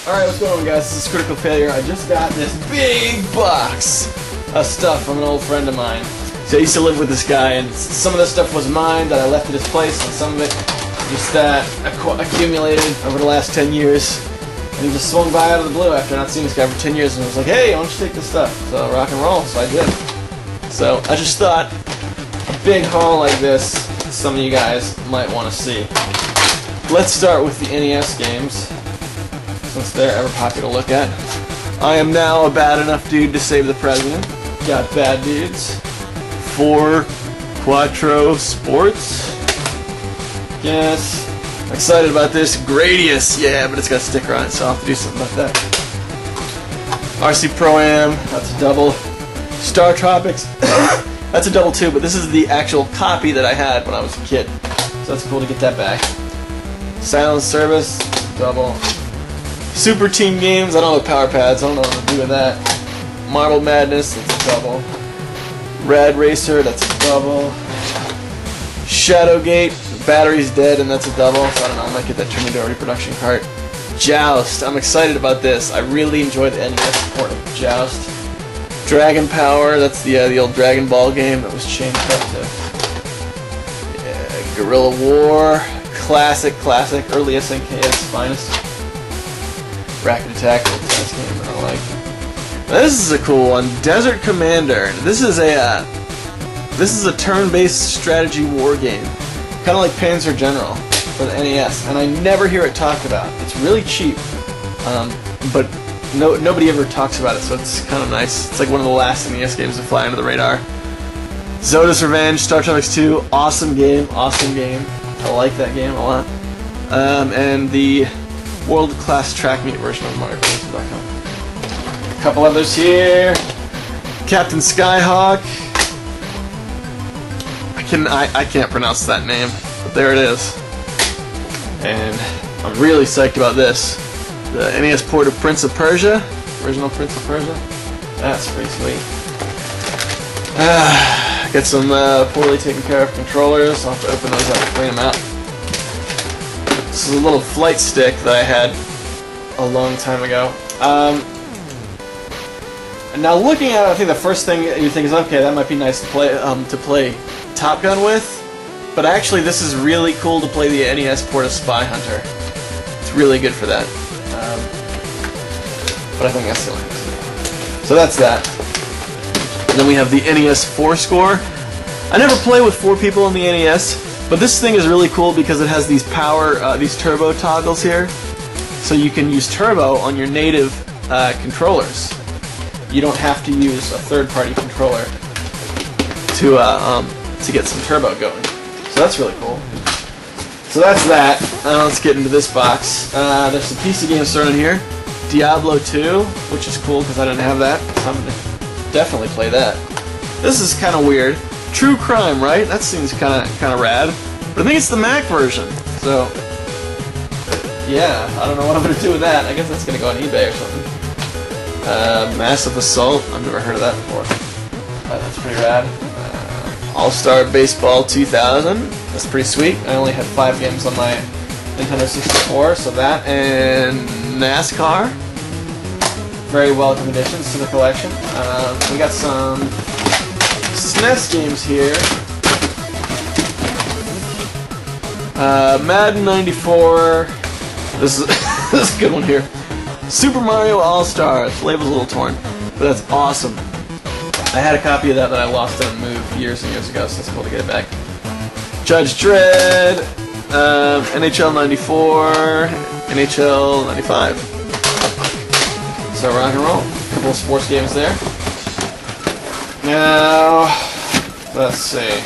Alright, what's going on, guys? This is Critical Failure. I just got this big box of stuff from an old friend of mine. So I used to live with this guy, and some of this stuff was mine that I left at his place, and some of it just accumulated over the last 10 years. And he just swung by out of the blue after not seeing this guy for 10 years, and was like, hey, why don't you take this stuff? So rock and roll, so I did. So I just thought a big haul like this, some of you guys might want to see. Let's start with the NES games, since they're ever popular to look at. I am now a bad enough dude to save the president. Got bad dudes. 4 Quattro Sports. Yes. I'm excited about this. Gradius. Yeah, but it's got a sticker on it, so I'll have to do something about that. RC Pro-Am. That's a double. Star Tropics. That's a double too, but this is the actual copy that I had when I was a kid. So that's cool to get that back. Silent Service. Double. Super Team Games, I don't know Power Pads, I don't know what to do with that. Marble Madness, that's a double. Rad Racer, that's a double. Shadowgate, battery's dead, and that's a double, so I don't know, I might get that turned into a reproduction cart. Joust, I'm excited about this. I really enjoyed the NES port of Joust. Dragon Power, that's the old Dragon Ball game that was changed up to Guerrilla War, classic, early SNK's finest. Racket Attack, that's a game that I like. Now, this is a cool one. Desert Commander. This is a turn-based strategy war game, kind of like Panzer General for the NES, and I never hear it talked about. It's really cheap, but nobody ever talks about it, so it's kind of nice. It's like one of the last NES games to fly under the radar. Zoda's Revenge, Star Tropics 2, awesome game. I like that game a lot. And the world-class track meet version of MarioCrosser.com. A couple others here. Captain Skyhawk. I can't pronounce that name, but there it is. And I'm really psyched about this. The NES port of Prince of Persia, original Prince of Persia. That's pretty sweet. Got some poorly taken care of controllers. I'll have to open those up and clean them out. This is a little flight stick that I had a long time ago. And now looking at it, I think the first thing you think is, okay, that might be nice to play Top Gun with, but actually this is really cool to play the NES port of Spy Hunter. It's really good for that. But I think that's the only thing. So that's that. And then we have the NES 4-score. I never play with 4 people on the NES. But this thing is really cool because it has these these turbo toggles here, so you can use turbo on your native controllers. You don't have to use a third-party controller to get some turbo going. So that's really cool. So that's that. Let's get into this box. There's some PC games thrown in here. Diablo 2, which is cool because I didn't have that. So I'm gonna definitely play that. This is kind of weird. True Crime, right? That seems kind of rad. But I think it's the Mac version. So, yeah, I don't know what I'm going to do with that. I guess that's going to go on eBay or something. Massive Assault. I've never heard of that before. That's pretty rad. All-Star Baseball 2000. That's pretty sweet. I only had 5 games on my Nintendo 64, so that. And NASCAR. Very welcome additions to the collection. We got some SNES games here. Madden 94. This is this is a good one here. Super Mario All-Stars. The label's a little torn, but that's awesome. I had a copy of that I lost on a move years and years ago, so it's cool to get it back. Judge Dredd, NHL 94, NHL 95. So rock and roll. A couple of sports games there. Now, let's see.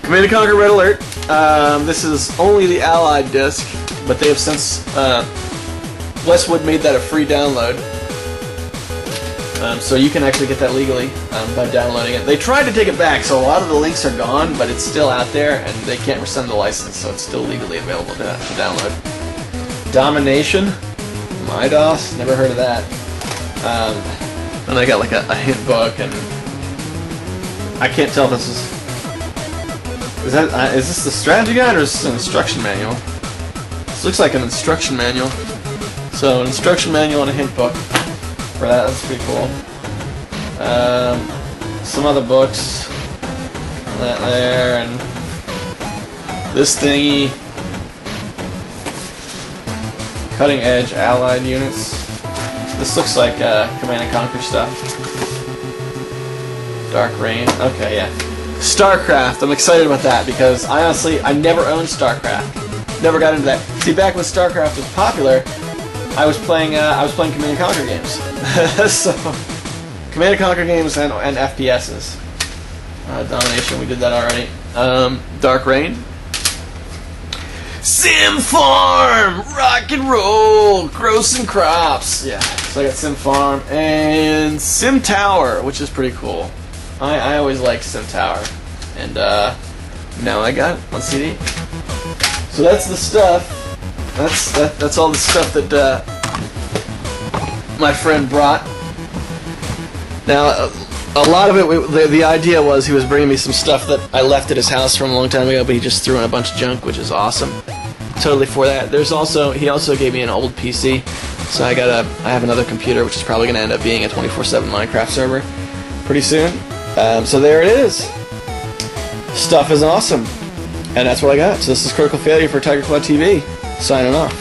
Command & Conquer Red Alert. This is only the Allied disc, but they have since Westwood made that a free download. So you can actually get that legally by downloading it. They tried to take it back, so a lot of the links are gone, but it's still out there, and they can't rescind the license, so it's still legally available to download. Domination. Midos. Never heard of that. And I got like a hint book, and I can't tell if this is Is this the strategy guide or is this an instruction manual? This looks like an instruction manual. So an instruction manual and a hint book for that. That's pretty cool. Some other books. That there and this thingy. Cutting edge allied units. This looks like Command and Conquer stuff. Dark Reign. Okay, yeah. StarCraft. I'm excited about that because I never owned StarCraft. Never got into that. See, back when StarCraft was popular, I was playing Command and Conquer games. So Command and Conquer games and FPSs. Domination. We did that already. Dark Reign. Sim Farm! Rock and roll! Gross and crops! Yeah, so I got Sim Farm and Sim Tower, which is pretty cool. I always liked Sim Tower. And now I got it on CD. So that's the stuff. That's all the stuff that my friend brought. Now, a lot of it, the idea was he was bringing me some stuff that I left at his house from a long time ago, but he just threw in a bunch of junk, which is awesome. Totally for that. He also gave me an old PC, so I have another computer, which is probably going to end up being a 24/7 Minecraft server pretty soon. So there it is. Stuff is awesome, and that's what I got. So this is Critical Failure for TigerClawTV, signing off.